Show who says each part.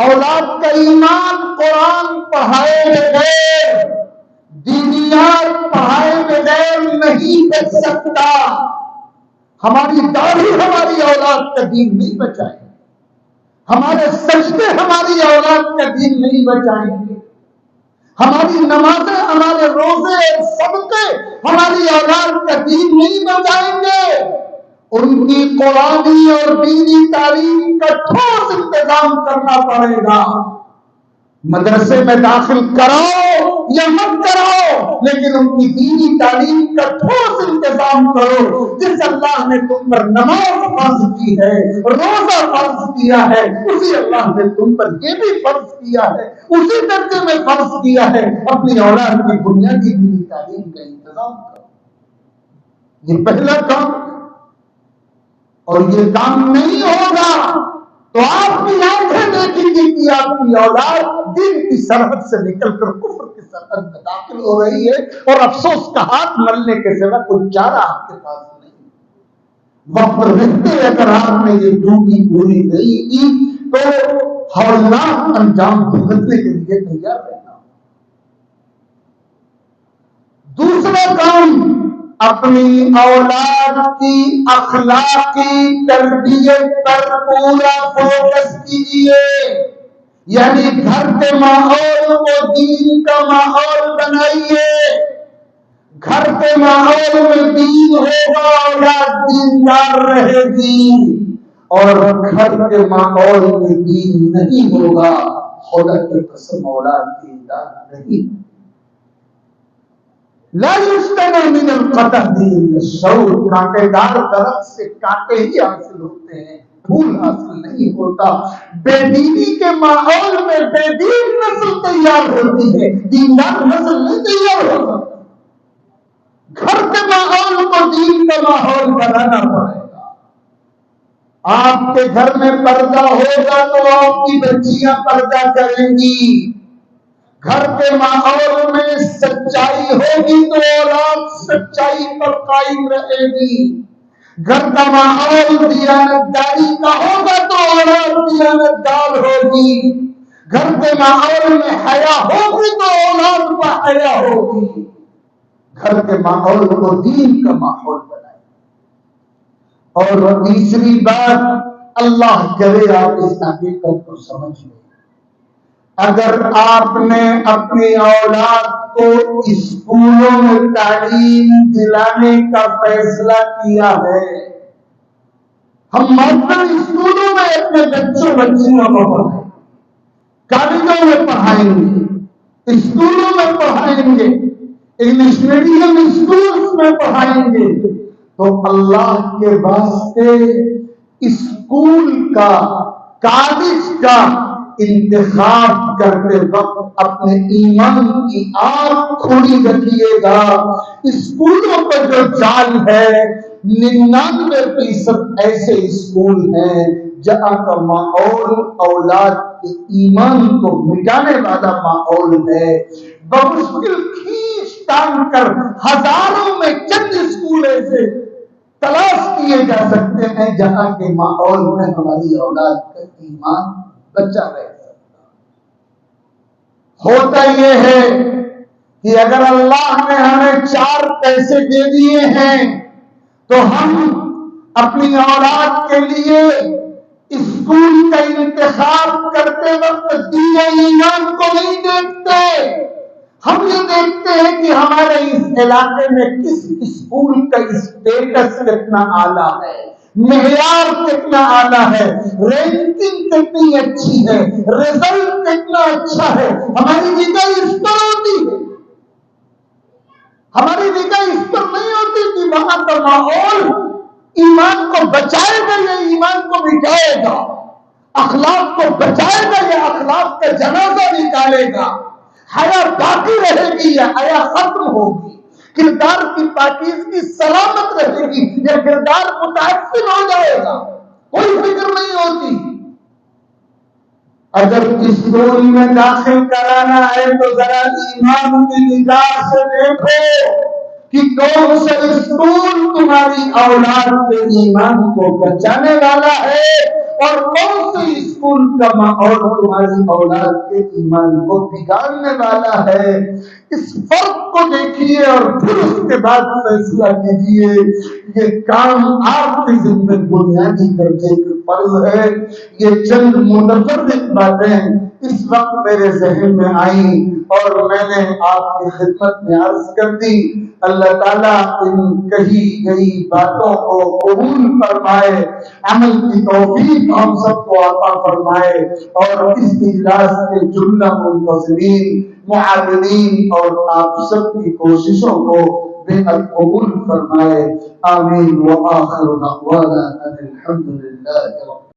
Speaker 1: اولاد کا ایمان قرآن پڑھائے بغیر، دینیات پڑھائے بغیر نہیں بچ سکتا۔ ہماری داڑھی ہماری اولاد کا دین نہیں بچائے گی، ہمارے سجدے ہماری اولاد کا دین نہیں بچائیں گے، ہماری نمازیں، ہمارے روزے اور صدقے ہماری اولاد کا دین نہیں بچائیں گے۔ ان کی قرآنی اور دینی تعلیم کا ٹھوس انتظام کرنا پڑے گا۔ مدرسے میں داخل کراؤ یا مت کراؤ، لیکن ان کی دینی تعلیم کا ٹھوس انتظام کرو۔ جس اللہ نے تم پر نماز فرض کی ہے، روزہ فرض کیا ہے، اسی اللہ نے تم پر یہ بھی فرض کیا ہے، اسی درجے میں فرض کیا ہے اپنی اولاد کی بنیادی دینی تعلیم کا انتظام کرو۔ یہ پہلا کام، اور یہ کام نہیں ہوگا تو آپ کی آنکھیں دیکھیں گی کہ آپ کی اولاد دین کی سرحد سے نکل کر کفر کی سرحد میں داخل ہو رہی ہے، اور افسوس کا ہاتھ ملنے کے سوا کوئی چارہ آپ کے پاس نہیں۔ وقت رہتے اگر آپ نے یہ ڈیوٹی پوری نہیں کی تو ہولناک انجام بھگتنے کے لیے تیار رہنا۔ دوسرا کام، اپنی اولاد کی اخلاقی تربیت پر پورا فوکس کیجیے، یعنی گھر کے ماحول کو دین کا ماحول بنائیے۔ گھر کے ماحول میں دین ہوگا، اولاد دیندار رہے گی، اور گھر کے ماحول میں دین نہیں ہوگا، خدا کی قسم اولاد دیندار نہیں۔ لا یجتنی من القطع الا الشوک، کانٹے دار درخت سے کانٹے ہی حاصل ہوتے ہیں، پھول حاصل نہیں ہوتا۔ بے دینی کے ماحول میں بے دین نسل تیار ہوتی ہے، دیندار نسل نہیں تیار ہوتا۔ گھر کے ماحول کو دین کا ماحول بنانا پڑے گا۔ آپ کے گھر میں پردہ ہوگا تو آپ کی بچیاں پردہ کریں گی۔ گھر کے ماحول میں سچائی ہوگی تو اولاد سچائی پر قائم رہے گی۔ گھر کا ماحول دیانتداری کا ہوگا تو اولاد دیانتدار ہوگی۔ گھر کے ماحول میں حیا ہوگی تو اولاد پر حیا ہوگی۔ گھر کے ماحول کو دین کا ماحول بنائے۔ اور تیسری بات، اللہ کرے آپ اس حقیقت کو سمجھ لیں، اگر آپ نے اپنی اولاد کو اسکولوں میں تعلیم دلانے کا فیصلہ کیا ہے، ہم مادر اسکولوں میں اپنے بچوں بچیوں کو پڑھائیں، کالجوں میں پڑھائیں گے، اسکولوں میں پڑھائیں گے، انگلش میڈیم اسکولز میں پڑھائیں گے، تو اللہ کے واسطے اسکول کا، کالج کا انتخاب کرتے وقت اپنے ایمان کی آنکھ کھلی رکھیے گا۔ اسکولوں کا جو جال ہے، 99% ایسے اسکول ہیں جہاں کا ماحول اولاد کے ایمان کو مٹانے والا ماحول ہے۔ بمشکل کھینچ تان کر ہزاروں میں چند اسکول ایسے تلاش کیے جا سکتے ہیں جہاں کے ماحول میں ہماری اولاد کا ایمان بچا رہے سکتا۔ ہوتا یہ ہے کہ اگر اللہ نے ہمیں 4 پیسے دے دیے ہیں تو ہم اپنی اولاد کے لیے اسکول کا انتخاب کرتے وقت دین ایمان کو نہیں دیکھتے، ہم یہ دیکھتے ہیں کہ ہمارے اس علاقے میں کس اسکول کا اسٹیٹس کتنا اعلیٰ ہے، معیار کتنا اعلیٰ ہے، رینکنگ کتنی اچھی ہے، رزلٹ کتنا اچھا ہے۔ ہماری نگاہ اس پر ہوتی ہے، ہماری نگاہ اس پر نہیں ہوتی کہ وہاں کا ماحول ایمان کو بچائے گا یا ایمان کو مٹائے گا، اخلاق کو بچائے گا یا اخلاق کا جنازہ نکالے گا، حیا باقی رہے گی یا حیا ختم ہوگی، کردار کی پاکیزگی سلامت رہے گی یا کردار متعفن ہو جائے گا، کوئی فکر نہیں ہوتی۔ اگر اسکول میں داخل کرانا ہے تو ذرا ایمان کی نگاہ سے دیکھو کہ کون سا اسکول تمہاری اولاد کے ایمان کو بچانے والا ہے اور کون سے اسکول کا ماحول تمہاری اولاد کے ایمان کو بگاڑنے والا ہے، اس فرق کو دیکھیے اور پھر اس کے بعد فیصلہ کیجیے۔ یہ کام آپ کی ذمہ بنیادی درجے کی فرض ہے۔ یہ چند متفرق باتیں اس وقت میرے ذہن میں آئیں اور میں نے آپ کی خدمت میں عرض کر دی۔ اللہ تعالیٰ ان کہی گئی باتوں کو قبول فرمائے، عمل کی توفیق ہم سب کو عطا فرمائے، اور اس اجلاس کے جملہ منتظمین، معاونین اور آپ سب کی کوششوں کو بے حد قبول فرمائے۔ آمین۔ وآخر دعوانا ان الحمد للہ رب